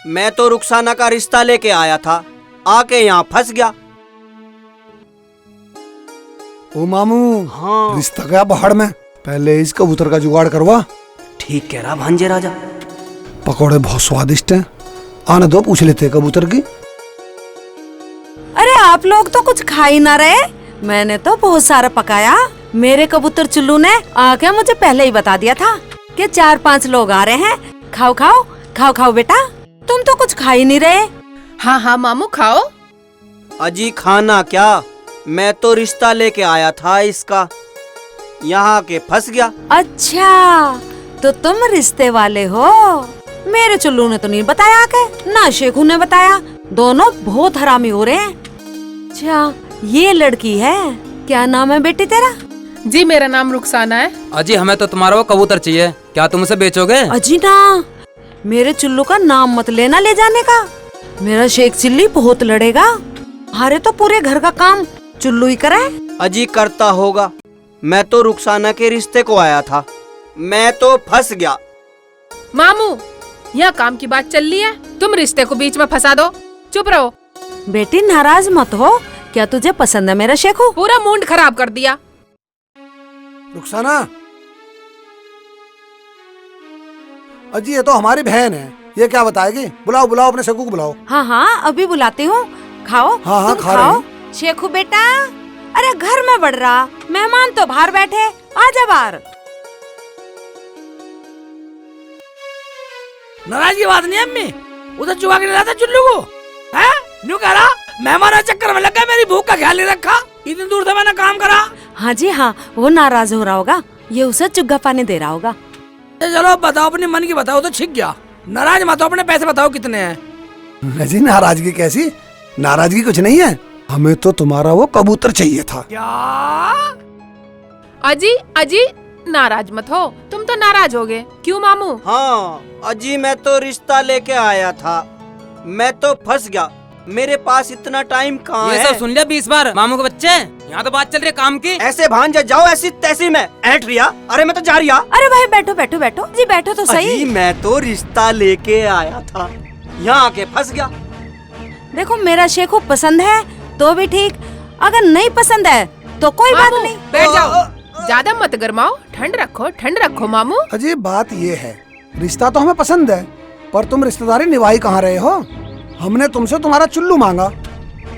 मैं तो रुखसाना का रिश्ता लेके आया था, आके यहाँ फंस गया। ओ मामू, हाँ रिश्ता गया बाहर में। पहले इस कबूतर का जुगाड़ करवा। ठीक कह रहा भांजे राजा। पकौड़े बहुत स्वादिष्ट हैं। आने दो, पूछ लेते कबूतर की। अरे आप लोग तो कुछ खा ही ना रहे। मैंने तो बहुत सारा पकाया। मेरे कबूतर चुल्लू ने आके मुझे पहले ही बता दिया था कि 4-5 लोग आ रहे हैं। खाओ खाओ खाओ खाओ बेटा, तुम तो कुछ खा ही नहीं रहे। हाँ हाँ मामू खाओ। अजी खाना क्या, मैं तो रिश्ता लेके आया था इसका, यहाँ के फंस गया। अच्छा तो तुम रिश्ते वाले हो। मेरे चुल्लू ने तो नहीं बताया के, ना शेखू ने बताया। दोनों बहुत हरामी हो रहे हैं। अच्छा ये लड़की है, क्या नाम है बेटी तेरा? जी मेरा नाम रुखसाना है। अजी हमें तो तुम्हारा वो कबूतर चाहिए, क्या तुम उसे बेचोगे? अजी ना, मेरे चुल्लू का नाम मत लेना ले जाने का। मेरा शेख चिल्ली बहुत लड़ेगा। हमारे तो पूरे घर का काम चुल्लू ही करे। अजी करता होगा, मैं तो रुखसाना के रिश्ते को आया था, मैं तो फंस गया। मामू, यह काम की बात चल रही है, तुम रिश्ते को बीच में फंसा दो। चुप रहो। बेटी नाराज मत हो, क्या तुझे पसंद है मेरा शेखू? पूरा मूड खराब कर दिया। रुखसाना, अजी ये तो हमारी बहन है, ये क्या बताएगी? बुलाओ बुलाओ अपने शेखू को बुलाओ। हाँ हाँ अभी बुलाती हूँ, खाओ। हाँ हाँ तुम खा रहे खाओ। हैं। शेखू बेटा, अरे घर में बढ़ रहा, मेहमान तो बाहर बैठे, आजा बाहर। नाराज की बात नहीं है अम्मी, उधर चुका के नहीं लाता चुल्लू को है? न्यू कह रहा मेहमान चक्कर में लग गया, मेरी भूख का ख्याल नहीं रखा, इतनी दूर से मैंने काम करा। हाँ जी हाँ, वो नाराज हो रहा होगा, ये उसे चुग्गा पानी दे रहा होगा। चलो बताओ, अपने मन की बताओ तो छिक गया। नाराज मत हो, अपने पैसे बताओ कितने हैं? अजी नाराजगी कैसी? नाराजगी कुछ नहीं है, हमें तो तुम्हारा वो कबूतर चाहिए था। क्या? अजी अजी नाराज मत हो, तुम तो नाराज हो गए। क्यों मामू? हाँ अजी, मैं तो रिश्ता लेके आया था, मैं तो फंस गया, मेरे पास इतना टाइम कहाँ ये है? सब सुन लिया 20 बार मामू के बच्चे, यहाँ तो बात चल रही है काम की। ऐसे भांज जाओ, ऐसी तैसी में ऐठ रिया। अरे मैं तो जा रिया। अरे भाई बैठो बैठो बैठो जी, बैठो तो सही। अजी मैं तो रिश्ता लेके आया था, यहाँ आके फंस गया। देखो मेरा शेखू पसंद है तो भी ठीक, अगर नहीं पसंद है तो कोई बात मामू, नहीं। बैठ जाओ, ज्यादा मत गरमाओ, ठंड रखो मामू। अजी बात ये है, रिश्ता तो हमें पसंद है, पर तुम रिश्तेदारी निभाई कहाँ रहे हो? हमने तुमसे तुम्हारा चुल्लू मांगा,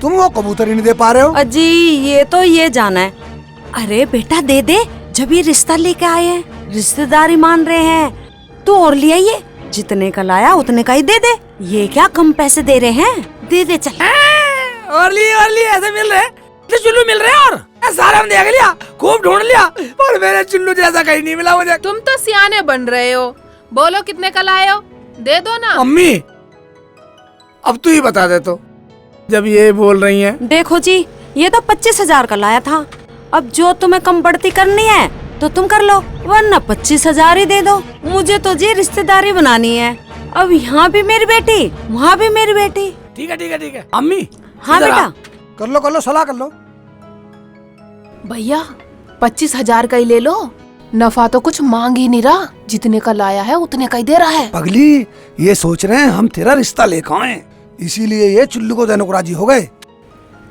तुम वो कबूतर ही नहीं दे पा रहे हो। अजी ये तो ये जाना है। अरे बेटा दे दे, जब ये रिश्ता लेके आए हैं, रिश्तेदारी मान रहे हैं, तो और ले आइए, जितने का लाया उतने का ही दे दे। ये क्या कम पैसे दे रहे हैं, दे दे चल। और लिए ऐसे मिल रहे, चुल्लू मिल रहे और सारे हम देख लिया, खूब ढूंढ लिया, पर मेरे चुल्लू जैसा कहीं नहीं मिला मुझे। तुम तो सियाने बन रहे हो, बोलो कितने का लाए हो, दे दो ना। अम्मी अब तू ही बता दे तो, जब ये बोल रही हैं। देखो जी, ये तो 25,000 का लाया था, अब जो तुम्हें कम बढ़ती करनी है तो तुम कर लो, वरना 25,000 ही दे दो। मुझे तो जी रिश्तेदारी बनानी है, अब यहाँ भी मेरी बेटी, वहाँ भी मेरी बेटी। ठीक है ठीक है ठीक है अम्मी। हाँ इधर आ। बेटा कर लो सलाह कर लो। भैया 25,000 का ही ले लो, नफा तो कुछ मांग ही नहीं रहा, जितने का लाया है उतने का ही दे रहा है। पगली ये सोच रहे हैं हम तेरा रिश्ता लेकर आए, इसीलिए ये चुल्लू को देने को राजी हो गए।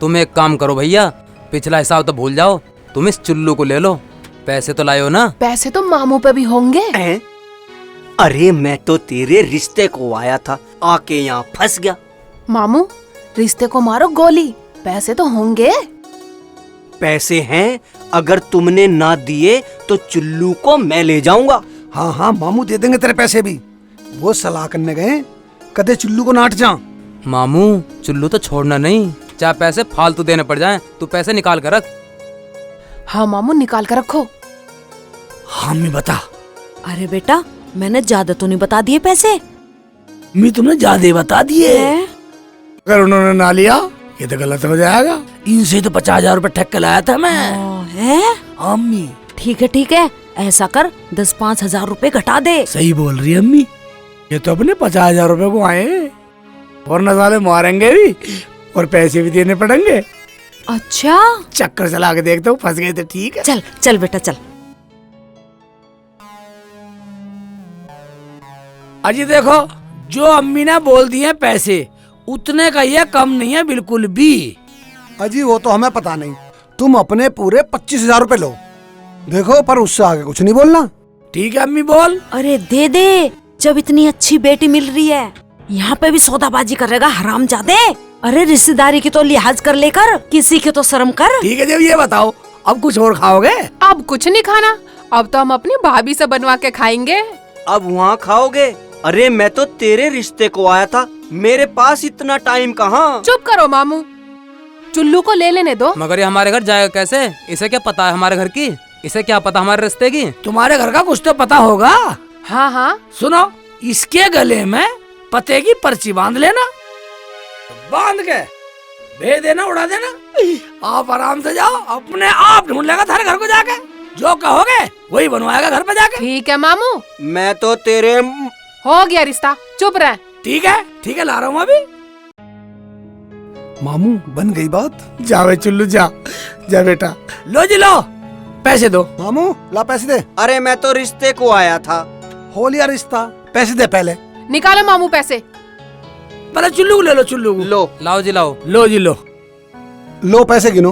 तुम एक काम करो भैया, पिछला हिसाब तो भूल जाओ, तुम इस चुल्लू को ले लो, पैसे तो लाए हो ना? पैसे तो मामू पे भी होंगे। अरे मैं तो तेरे रिश्ते को आया था, आके यहाँ फंस गया। मामू रिश्ते को मारो गोली, पैसे तो होंगे। पैसे हैं, अगर तुमने ना दिए तो चुल्लू को मैं ले जाऊंगा। हाँ हाँ मामू दे देंगे तेरे पैसे भी, वो सलाह करने गए, कदे चुल्लू को नाट जा। मामू चुल्लू तो छोड़ना नहीं, चाहे पैसे फालतू देने पड़ जाएं, तू पैसे निकाल कर रख। हाँ मामू निकाल कर रखो। हाँ मैं बता। अरे बेटा मैंने ज्यादा तो नहीं बता दिए पैसे? मैं तुमने ज्यादा बता दिए, अगर उन्होंने ना लिया ये तो गलत हो जाएगा। इनसे तो 50,000 रुपए ठग के लाया था मैं। है अम्मी ठीक है, ऐसा कर 10-5,000 रुपए घटा दे। सही बोल रही है अम्मी, ये तो अपने 50,000 रुपए को आए हैं, और न साले मारेंगे भी और पैसे भी देने पड़ेंगे। अच्छा चक्कर चला के देखता हूँ, फंस गए तो ठीक है। चल चल बेटा चल। अजी देखो, जो अम्मी ने बोल दिए पैसे उतने का, ये कम नहीं है बिल्कुल भी। अजी वो तो हमें पता नहीं, तुम अपने पूरे 25,000 रुपए लो, देखो पर उससे आगे कुछ नहीं बोलना। ठीक है अम्मी बोल। अरे दे दे, जब इतनी अच्छी बेटी मिल रही है, यहाँ पे भी सौदाबाजी करेगा हरामजादे। अरे रिश्तेदारी की तो लिहाज कर लेकर, किसी की तो शर्म कर। ठीक है, जब ये बताओ अब कुछ और खाओगे? अब कुछ नहीं खाना, अब तो हम अपनी भाभी से बनवा के खाएंगे। अब वहाँ खाओगे? अरे मैं तो तेरे रिश्ते को आया था, मेरे पास इतना टाइम कहाँ। चुप करो मामू, चुल्लू को ले लेने दो। मगर ये हमारे घर जाएगा कैसे? इसे क्या पता है हमारे घर की? इसे क्या पता हमारे रिश्ते की? तुम्हारे घर का कुछ तो पता होगा। हाँ हाँ सुनो, इसके गले में पते की पर्ची बांध लेना, बांध के भेज देना, उड़ा देना, आप आराम से जाओ, अपने आप ढूंढ लेगा थारे घर को जाके। जो कहोगे वही बनवाएगा घर पे जाके। ठीक है मामू, मैं तो तेरे हो गया रिश्ता, चुप रह। ठीक है ला रहा हूँ अभी। मामू बन गई बात। जा बे चुल्लू जा बेटा। लो जी लो, पैसे दो। मामू ला पैसे दे। अरे मैं तो रिश्ते को आया था। हो लिया रिश्ता, पैसे दे पहले। निकालो मामू पैसे। पहले चुल्लू को ले लो, चुल्लू को लो। लाओ जी लाओ। लो जी लो। लो पैसे गिनो।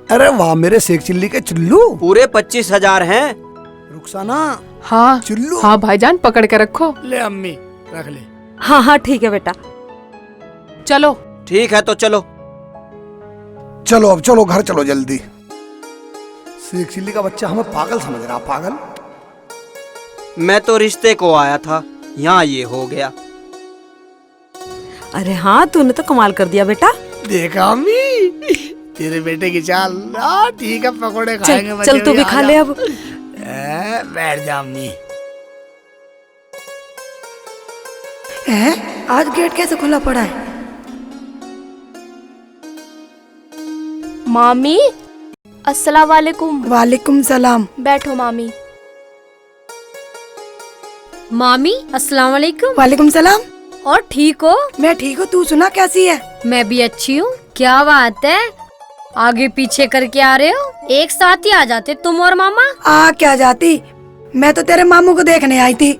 अरे वाह मेरे शेख चिल्ली के चुल्लू, पूरे 25,000 हैं। रुखसाना हाँ चुल्लू। हाँ भाईजान पकड़ के रखो। ले अम्मी रख ले। हाँ ठीक है बेटा। चलो। ठीक है तो चलो। चलो अब चलो घर चलो जल्दी। शेख चिल्ली का बच्चा हमें पागल समझ रहा, पागल। मैं तो रिश्ते को आया था, यहाँ ये हो गया। अरे हाँ, तूने तो कमाल कर दिया बेटा। देखा अम्मी तेरे बेटे की चाल। ठीक है पकोड़े खाएंगे। चल तू भी खा ले अब। बैठ जा अम्मी। आज गेट कैसे खुला पड़ा है? मामी अस्सलाम वालेकुम। वालेकुम सलाम। बैठो मामी। मामी अस्सलाम वालेकुम। वालेकुम सलाम। और ठीक हो? मैं ठीक हूँ, तू सुना कैसी है? मैं भी अच्छी हूँ। क्या बात है, आगे पीछे करके आ रहे हो? एक साथ ही आ जाते तुम और मामा। आ क्या जाती, मैं तो तेरे मामू को देखने आई थी,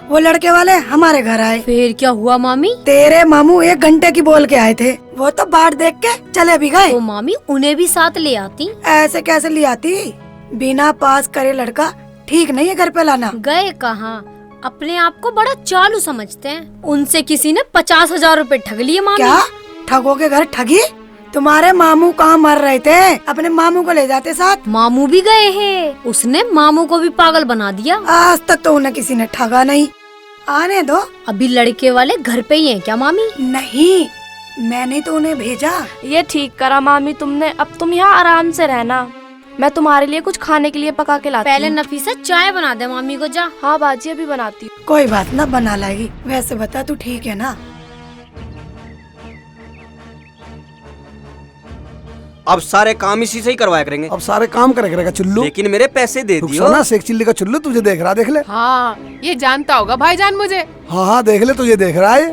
वो लड़के वाले हमारे घर आए। फिर क्या हुआ मामी? तेरे मामू 1 घंटे की बोल के आए थे, वो तो बाट देख के चले भी गए। तो मामी उन्हें भी साथ ले आती। ऐसे कैसे ले आती, बिना पास करे लड़का ठीक नहीं है घर पे लाना। गए कहाँ, अपने आप को बड़ा चालू समझते हैं। उनसे किसी ने 50,000 रुपए ठग लिए मामी। क्या ठगों के घर ठगी? तुम्हारे मामू कहाँ मर रहे थे, अपने मामू को ले जाते साथ। मामू भी गए हैं, उसने मामू को भी पागल बना दिया। आज तक तो उन्हें किसी ने ठगा नहीं। आने दो। अभी लड़के वाले घर पे ही हैं क्या मामी? नहीं, मैंने तो उन्हें भेजा। ये ठीक करा मामी तुमने। अब तुम यहाँ आराम से रहना, मैं तुम्हारे लिए कुछ खाने के लिए पका के लाती हूँ। पहले नफीसा चाय बना दे मामी को, जा। हाँ बाजी अभी बनाती हूँ। कोई बात ना, बना लाएगी। वैसे बता तू ठीक है ना? अब सारे काम इसी से ही करवाया करेंगे। अब सारे काम करेगा चुल्लू। लेकिन मेरे पैसे दे दियो। रुखसाना शेख चिल्ली का चुल्लू तुझे देख रहा, देख ले। हाँ ये जानता होगा भाईजान मुझे। हाँ देख ले, तुझे देख रहा है।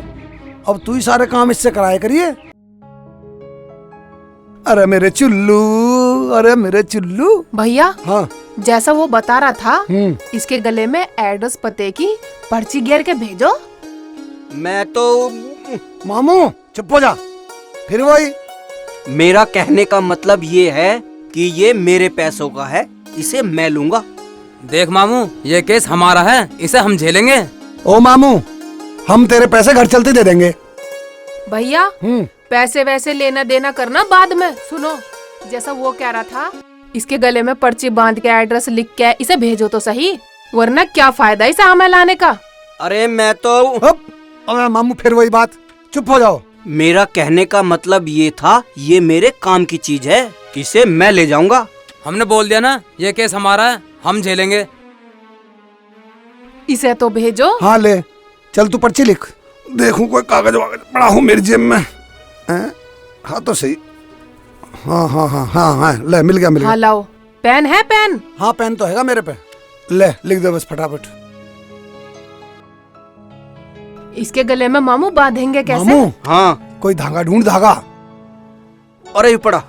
अब तू ही सारे काम इससे कराया करिए। अरे मेरे चुल्लू, अरे मेरे चुल्लू। भैया हाँ जैसा वो बता रहा था, इसके गले में एड्रेस पते की पर्ची घेर के भेजो। मैं तो मामू चुप हो जा। फिर वही, मेरा कहने का मतलब ये है कि ये मेरे पैसों का है, इसे मैं लूंगा। देख मामू ये केस हमारा है, इसे हम झेलेंगे। ओ मामू हम तेरे पैसे घर चलते दे देंगे। भैया पैसे वैसे लेना देना करना बाद में। सुनो, जैसा वो कह रहा था, इसके गले में पर्ची बांध के एड्रेस लिख के इसे भेजो तो सही, वरना क्या फायदा इसे हमें लाने का। अरे मैं तो अबे मामू फिर वही बात, चुप हो जाओ। मेरा कहने का मतलब ये था, ये मेरे काम की चीज है, इसे मैं ले जाऊंगा। हमने बोल दिया ना ये केस हमारा है, हम झेलेंगे। इसे तो भेजो। हाँ ले चल, तू पर्ची लिख। देखूं कोई कागज वागज पड़ा हो मेरी जेब में। हाँ तो सही। हाँ हाँ हाँ हाँ हाँ ले मिल गया, मिल गया। हाँ लाओ, पेन है पेन? हाँ पेन तो हैगा मेरे पे, ले लिख दे बस फटाफट। इसके गले में मामू बांधेंगे कैसे? मामू हाँ कोई धागा ढूंढ, धागा। अरे पड़ा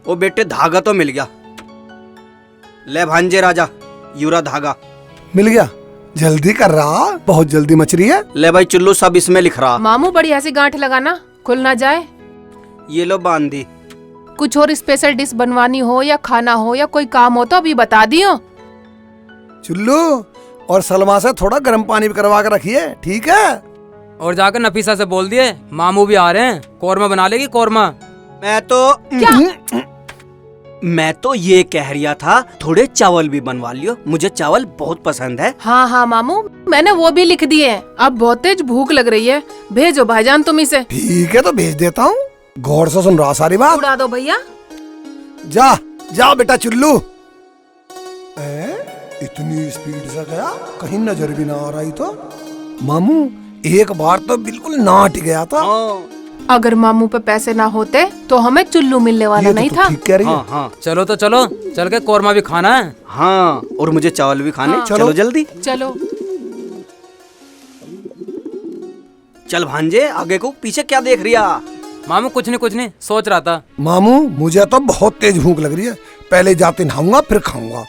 वो बेटे, धागा तो मिल गया। ले भांजे राजा, यूरा धागा मिल गया। जल्दी कर रहा, बहुत जल्दी मच रही है। ले भाई चुल्लू सब इसमें लिख रहा। मामू बढ़िया सी गांठ लगाना, खुल ना जाए। ये लो बांध दी। कुछ और स्पेशल डिश बनवानी हो या खाना हो या कोई काम हो तो अभी बता दियो। चुल्लू और सलमा से थोड़ा गर्म पानी भी करवा कर रखिए, ठीक है? और जाकर नफीसा से बोल दिए मामू भी आ रहे हैं, कोरमा बना लेगी कोरमा। मैं तो ये कह रिया था, थोड़े चावल भी बनवा लियो, मुझे चावल बहुत पसंद है। हाँ हाँ मामू, मैंने वो भी लिख दिए। अब बहुत तेज भूख लग रही है, भेजो भाईजान तुम इसे। ठीक है तो भेज देता हूँ, गौर से सुन रहा सारी बात। उड़ा दो भैया। जा जा बेटा चुल्लू। इतनी स्पीड से गया, कहीं नजर भी ना आ रही तो। मामू एक बार तो बिल्कुल नाट गया था। अगर मामू पे पैसे ना होते तो हमें चुल्लू मिलने वाला नहीं था। ठीक कह रही है। हाँ हाँ चलो तो चलो, चल के कोरमा भी खाना है। हाँ, और मुझे चावल भी खाने। हाँ। चलो जल्दी। चलो। चल भांजे, आगे को पीछे क्या देख रिया? मामू कुछ नहीं सोच रहा था। मामू मुझे तो बहुत तेज भूख लग रही है, पहले जाते नहाऊंगा फिर खाऊंगा।